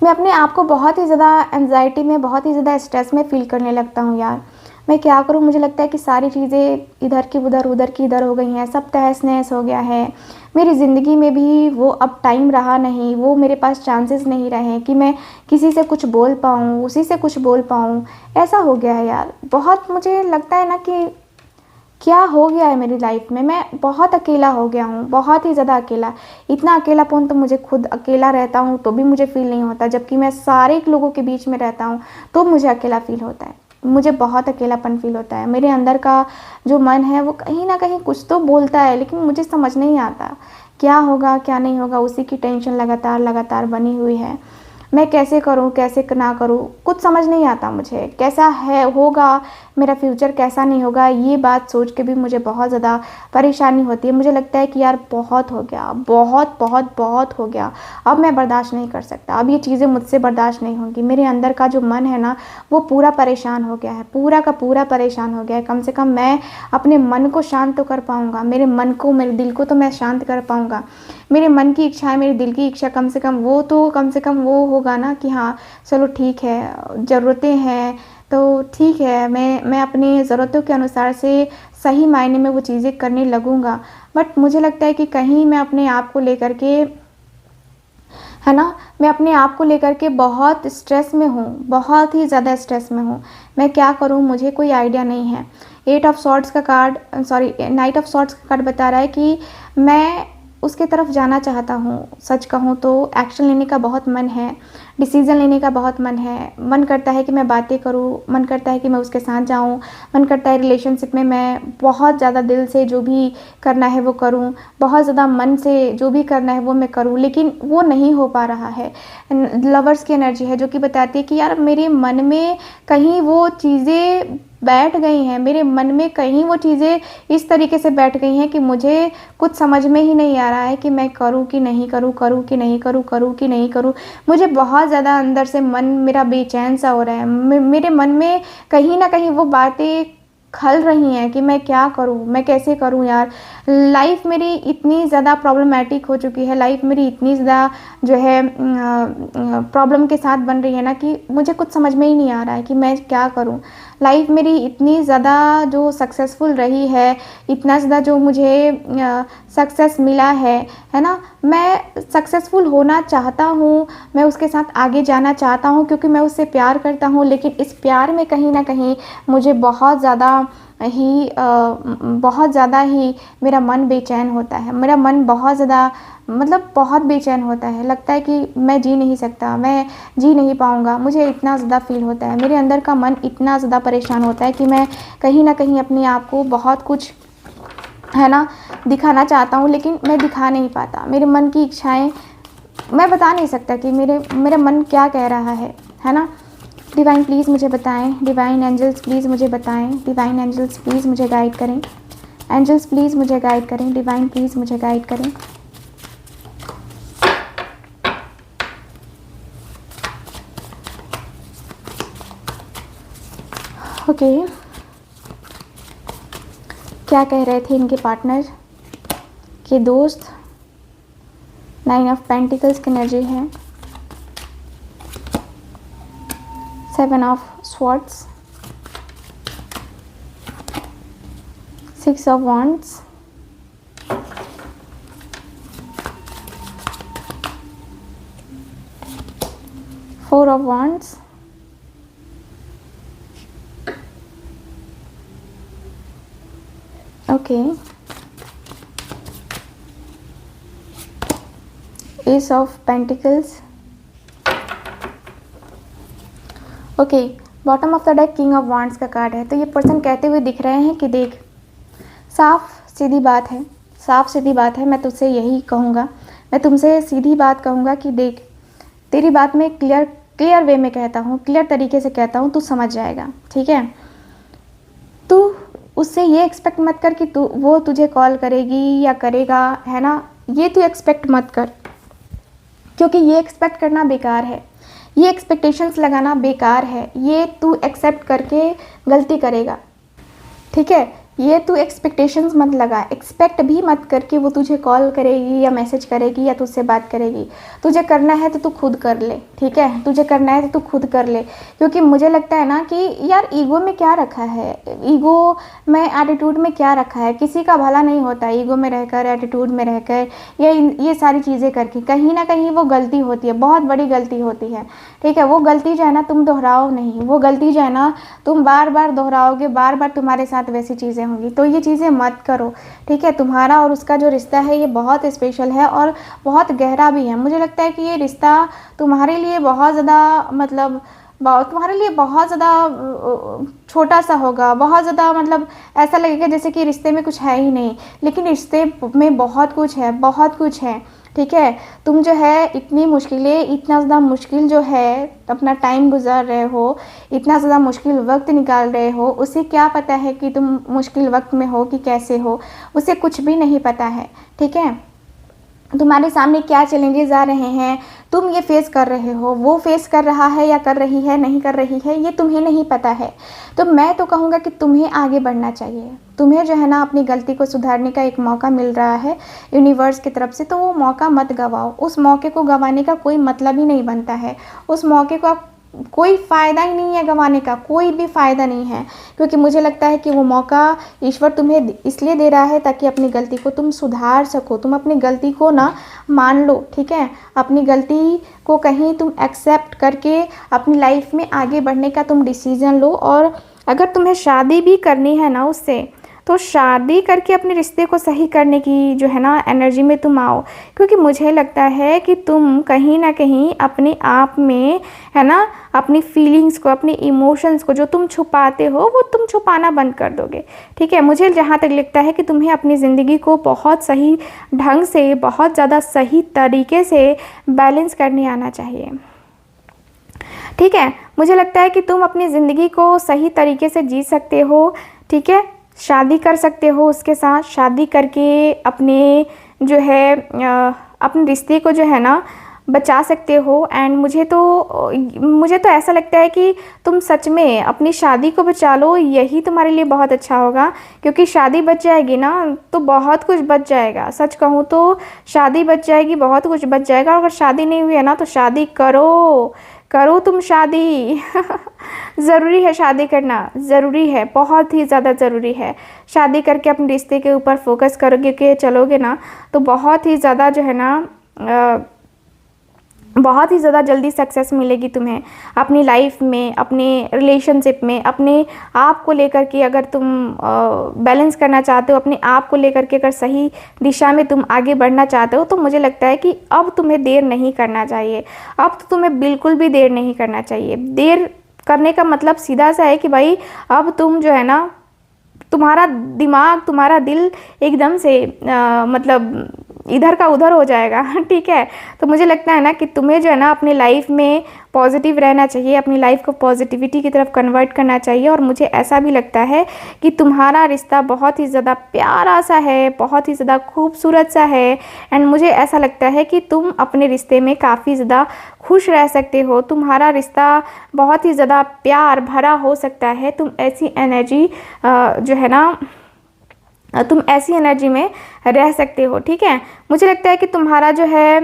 मैं अपने आप को बहुत ही ज़्यादा एंग्जाइटी में, बहुत ही ज़्यादा स्ट्रेस में फ़ील करने लगता हूँ यार। मैं क्या करूँ, मुझे लगता है कि सारी चीज़ें इधर की उधर, उधर की इधर हो गई हैं, सब तहस-नहस हो गया है। मेरी ज़िंदगी में भी वो अब टाइम रहा नहीं, वो मेरे पास चांसेस नहीं रहे कि मैं किसी से कुछ बोल पाऊँ, उसी से कुछ बोल पाऊँ। ऐसा हो गया है यार, बहुत मुझे लगता है ना कि क्या हो गया है मेरी लाइफ में। मैं बहुत अकेला हो गया हूँ, बहुत ही ज़्यादा अकेला। इतना अकेलापन तो मुझे खुद अकेला रहता हूँ तो भी मुझे फ़ील नहीं होता, जबकि मैं सारे लोगों के बीच में रहता हूँ तो मुझे अकेला फ़ील होता है। मुझे बहुत अकेलापन फ़ील होता है। मेरे अंदर का जो मन है वो कहीं न कहीं कुछ तो बोलता है, लेकिन मुझे समझ नहीं आता क्या होगा क्या नहीं होगा। उसी की टेंशन लगातार लगातार बनी हुई है। मैं कैसे करूँ, कैसे ना करूँ, कुछ समझ नहीं आता मुझे। कैसा है होगा, मेरा फ्यूचर कैसा नहीं होगा, ये बात सोच के भी मुझे बहुत ज़्यादा परेशानी होती है। मुझे लगता है कि यार बहुत हो गया, बहुत बहुत बहुत हो गया। अब मैं बर्दाश्त नहीं कर सकता, अब ये चीज़ें मुझसे बर्दाश्त नहीं होंगी। मेरे अंदर का जो मन है ना, वो पूरा परेशान हो गया है, पूरा का पूरा परेशान हो गया है। कम से कम मैं अपने मन को शांत तो कर पाऊँगा, मेरे मन को, मेरे दिल को तो मैं शांत कर पाऊँगा। मेरे मन की इच्छाएँ, मेरे दिल की इच्छा कम से कम वो होगा ना कि हाँ, चलो ठीक है, ज़रूरतें हैं तो ठीक है, मैं अपनी ज़रूरतों के अनुसार से सही मायने में वो चीज़ें करने लगूँगा। बट मुझे लगता है कि कहीं मैं अपने आप को लेकर के, है ना, मैं अपने आप को लेकर के बहुत स्ट्रेस में हूँ, बहुत ही ज़्यादा स्ट्रेस में हूँ। मैं क्या करूँ, मुझे कोई आइडिया नहीं है। 8 ऑफ सॉर्ड्स का card, sorry, night of swords का कार्ड बता रहा है कि मैं उसके तरफ जाना चाहता हूँ। सच कहूँ तो एक्शन लेने का बहुत मन है, डिसीज़न लेने का बहुत मन है। मन करता है कि मैं बातें करूँ, मन करता है कि मैं उसके साथ जाऊँ, मन करता है रिलेशनशिप में मैं बहुत ज़्यादा दिल से जो भी करना है वो करूँ, बहुत ज़्यादा मन से जो भी करना है वो मैं करूँ, लेकिन वो नहीं हो पा रहा है। लवर्स की एनर्जी है जो कि बताती है कि यार मेरे मन में कहीं वो चीज़ें बैठ गई हैं, मेरे मन में कहीं वो चीज़ें इस तरीके से बैठ गई हैं कि मुझे कुछ समझ में ही नहीं आ रहा है कि मैं करूँ कि नहीं करूँ, करूँ कि नहीं करूँ, करूँ कि नहीं करूँ। मुझे बहुत ज़्यादा अंदर से मन मेरा बेचैन सा हो रहा है। मेरे मन में कहीं न कहीं वो बातें खल रही हैं कि मैं क्या करूँ, मैं कैसे करूँ यार। लाइफ़ मेरी इतनी ज़्यादा प्रॉब्लमैटिक हो चुकी है, लाइफ़ मेरी इतनी ज़्यादा जो है प्रॉब्लम के साथ बन रही है ना कि मुझे कुछ समझ में ही नहीं आ रहा है कि मैं क्या करूँ। लाइफ़ मेरी इतनी ज़्यादा जो सक्सेसफुल रही है, इतना ज़्यादा जो मुझे सक्सेस मिला है ना? मैं सक्सेसफुल होना चाहता हूँ, मैं उसके साथ आगे जाना चाहता हूँ क्योंकि मैं उससे प्यार करता हूँ, लेकिन इस प्यार में कहीं न कहीं मुझे बहुत ज़्यादा ही मेरा मन बेचैन होता है। मेरा मन बहुत ज़्यादा, मतलब बहुत बेचैन होता है। लगता है कि मैं जी नहीं सकता, मैं जी नहीं पाऊँगा, मुझे इतना ज़्यादा फ़ील होता है। मेरे अंदर का मन इतना ज़्यादा परेशान होता है कि मैं कहीं न कहीं अपने आप को बहुत कुछ, है ना, दिखाना चाहता हूँ, लेकिन मैं दिखा नहीं पाता। मेरे मन की इच्छाएँ मैं बता नहीं सकता कि मेरा मन क्या कह रहा है ना? डिवाइन प्लीज़ मुझे बताएँ, डिवाइन एंजल्स प्लीज़ मुझे बताएँ, डिवाइन एंजल्स प्लीज़ मुझे गाइड करें, एंजल्स प्लीज़ मुझे गाइड करें, डिवाइन प्लीज़ मुझे गाइड करें। ओके, क्या कह रहे थे इनके पार्टनर के दोस्त? 9 ऑफ पेंटिकल्स की एनर्जी है, 7 of swords, 6 of wands, four of wands, okay, S of pentacles, okay, bottom of the deck king of wands का कार्ड है। तो ये पर्सन कहते हुए दिख रहे हैं कि देख, साफ सीधी बात है, साफ सीधी बात है, मैं तुझसे यही कहूँगा, मैं तुमसे सीधी बात कहूँगा कि देख, तेरी बात में क्लियर वे में कहता हूँ, क्लियर तरीके से कहता हूँ, तू समझ जाएगा, ठीक है। तू उससे ये एक्सपेक्ट मत कर कि वो तुझे कॉल करेगी या करेगा, है ना, ये तू एक्सपेक्ट मत कर, क्योंकि ये एक्सपेक्ट करना बेकार है, ये एक्सपेक्टेशंस लगाना बेकार है, ये तू एक्सेप्ट करके गलती करेगा, ठीक है। ये तू एक्सपेक्टेशंस मत लगा, एक्सपेक्ट भी मत करके वो तुझे कॉल करेगी या मैसेज करेगी या तुझसे बात करेगी। तुझे करना है तो तू खुद कर ले, ठीक है, तुझे करना है तो तू खुद कर ले, क्योंकि मुझे लगता है ना कि यार ईगो में क्या रखा है, ईगो में एटीट्यूड में क्या रखा है, किसी का भला नहीं होता ईगो में रहकर, एटीट्यूड में रहकर, ये सारी चीज़ें करके, कहीं ना कहीं वो गलती होती है, बहुत बड़ी गलती होती है, ठीक है। वो गलती जो है ना तुम दोहराओ नहीं, वो गलती जो है ना तुम बार बार दोहराओगे, बार बार तुम्हारे साथ वैसी चीज़ें होंगी, तो ये चीज़ें मत करो, ठीक है। तुम्हारा और उसका जो रिश्ता है ये बहुत स्पेशल है और बहुत गहरा भी है। मुझे लगता है कि ये रिश्ता तुम्हारे लिए बहुत ज़्यादा मतलब तुम्हारे लिए बहुत ज़्यादा छोटा सा होगा, बहुत ज़्यादा मतलब ऐसा लगेगा जैसे कि रिश्ते में कुछ है ही नहीं, लेकिन रिश्ते में बहुत कुछ है, बहुत कुछ है, ठीक है। तुम जो है इतनी मुश्किलें, इतना ज़्यादा मुश्किल जो है अपना टाइम गुजार रहे हो, इतना ज़्यादा मुश्किल वक्त निकाल रहे हो, उसे क्या पता है कि तुम मुश्किल वक्त में हो कि कैसे हो, उसे कुछ भी नहीं पता है, ठीक है। तुम्हारे सामने क्या चैलेंजेस आ रहे हैं, तुम ये फेस कर रहे हो, वो फेस कर रहा है या कर रही है, नहीं कर रही है, ये तुम्हें नहीं पता है। तो मैं तो कहूँगा कि तुम्हें आगे बढ़ना चाहिए, तुम्हें जो है ना अपनी गलती को सुधारने का एक मौका मिल रहा है यूनिवर्स की तरफ से, तो वो मौका मत गवाओ। उस मौके को गंवाने का कोई मतलब ही नहीं बनता है, उस मौके को आप कोई फ़ायदा ही नहीं है गंवाने का, कोई भी फ़ायदा नहीं है, क्योंकि मुझे लगता है कि वो मौका ईश्वर तुम्हें इसलिए दे रहा है ताकि अपनी गलती को तुम सुधार सको, तुम अपनी गलती को ना मान लो, ठीक है। अपनी गलती को कहीं तुम एक्सेप्ट करके अपनी लाइफ में आगे बढ़ने का तुम डिसीज़न लो। और अगर तुम्हें शादी भी करनी है ना उससे, तो शादी करके अपने रिश्ते को सही करने की जो है ना एनर्जी में तुम आओ, क्योंकि मुझे लगता है कि तुम कहीं ना कहीं अपने आप में, है ना, अपनी फीलिंग्स को, अपने इमोशंस को जो तुम छुपाते हो वो तुम छुपाना बंद कर दोगे, ठीक है। मुझे जहाँ तक लगता है कि तुम्हें अपनी ज़िंदगी को बहुत सही ढंग से, बहुत ज़्यादा सही तरीके से बैलेंस करने आना चाहिए, ठीक है। मुझे लगता है कि तुम अपनी ज़िंदगी को सही तरीके से जी सकते हो, ठीक है। शादी कर सकते हो उसके साथ, शादी करके अपने जो है अपने रिश्ते को जो है ना बचा सकते हो। एंड मुझे तो ऐसा लगता है कि तुम सच में अपनी शादी को बचा लो, यही तुम्हारे लिए बहुत अच्छा होगा, क्योंकि शादी बच जाएगी ना तो बहुत कुछ बच जाएगा। सच कहूँ तो शादी बच जाएगी, बहुत कुछ बच जाएगा। और अगर शादी नहीं हुई है ना तो शादी करो तुम शादी ज़रूरी है, शादी करना ज़रूरी है, बहुत ही ज़्यादा ज़रूरी है। शादी करके अपने रिश्ते के ऊपर फोकस करोगे कि चलोगे ना तो बहुत ही ज़्यादा जो है ना बहुत ही ज़्यादा जल्दी सक्सेस मिलेगी तुम्हें अपनी लाइफ में, अपने रिलेशनशिप में, अपने आप को लेकर के अगर तुम बैलेंस करना चाहते हो, अपने आप को लेकर के अगर सही दिशा में तुम आगे बढ़ना चाहते हो, तो मुझे लगता है कि अब तुम्हें देर नहीं करना चाहिए। अब तो तुम्हें बिल्कुल भी देर नहीं करना चाहिए। देर करने का मतलब सीधा सा है कि भाई अब तुम जो है ना, तुम्हारा दिमाग, तुम्हारा दिल एकदम से मतलब इधर का उधर हो जाएगा, ठीक है। तो मुझे लगता है ना कि तुम्हें जो है ना अपनी लाइफ में पॉजिटिव रहना चाहिए, अपनी लाइफ को पॉजिटिविटी की तरफ कन्वर्ट करना चाहिए। और मुझे ऐसा भी लगता है कि तुम्हारा रिश्ता बहुत ही ज़्यादा प्यारा सा है, बहुत ही ज़्यादा खूबसूरत सा है। एंड मुझे ऐसा लगता है कि तुम अपने रिश्ते में काफ़ी ज़्यादा खुश रह सकते हो, तुम्हारा रिश्ता बहुत ही ज़्यादा प्यार भरा हो सकता है। तुम ऐसी एनर्जी जो है ना, तुम ऐसी एनर्जी में रह सकते हो, ठीक है। मुझे लगता है कि तुम्हारा जो है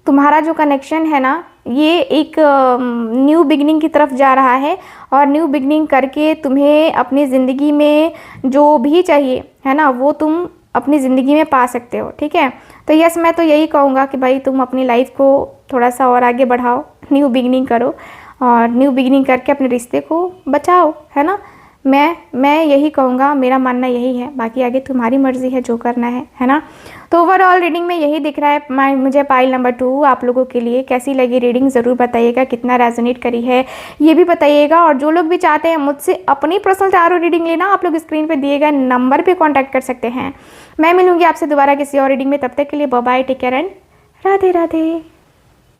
तुम्हारा जो कनेक्शन है ना, ये एक न्यू बिगनिंग की तरफ जा रहा है। और न्यू बिगनिंग करके तुम्हें अपनी ज़िंदगी में जो भी चाहिए है ना, वो तुम अपनी ज़िंदगी में पा सकते हो, ठीक है। तो यस, मैं तो यही कहूँगा कि भाई तुम अपनी लाइफ को थोड़ा सा और आगे बढ़ाओ, न्यू बिगनिंग करो और न्यू बिगनिंग करके अपने रिश्ते को बचाओ, है ना। मैं यही कहूँगा, मेरा मानना यही है। बाकी आगे तुम्हारी मर्ज़ी है जो करना है ना। तो ओवरऑल रीडिंग में यही दिख रहा है मुझे पाइल नंबर 2 आप लोगों के लिए। कैसी लगी रीडिंग ज़रूर बताइएगा, कितना रेजोनेट करी है ये भी बताइएगा। और जो लोग भी चाहते हैं मुझसे अपनी पर्सनल टैरो रीडिंग लेना, आप लोग स्क्रीन पर दिए गए नंबर पर कॉन्टैक्ट कर सकते हैं। मैं मिलूँगी आपसे दोबारा किसी और रीडिंग में, तब तक के लिए bye bye, take care and Radhe Radhe.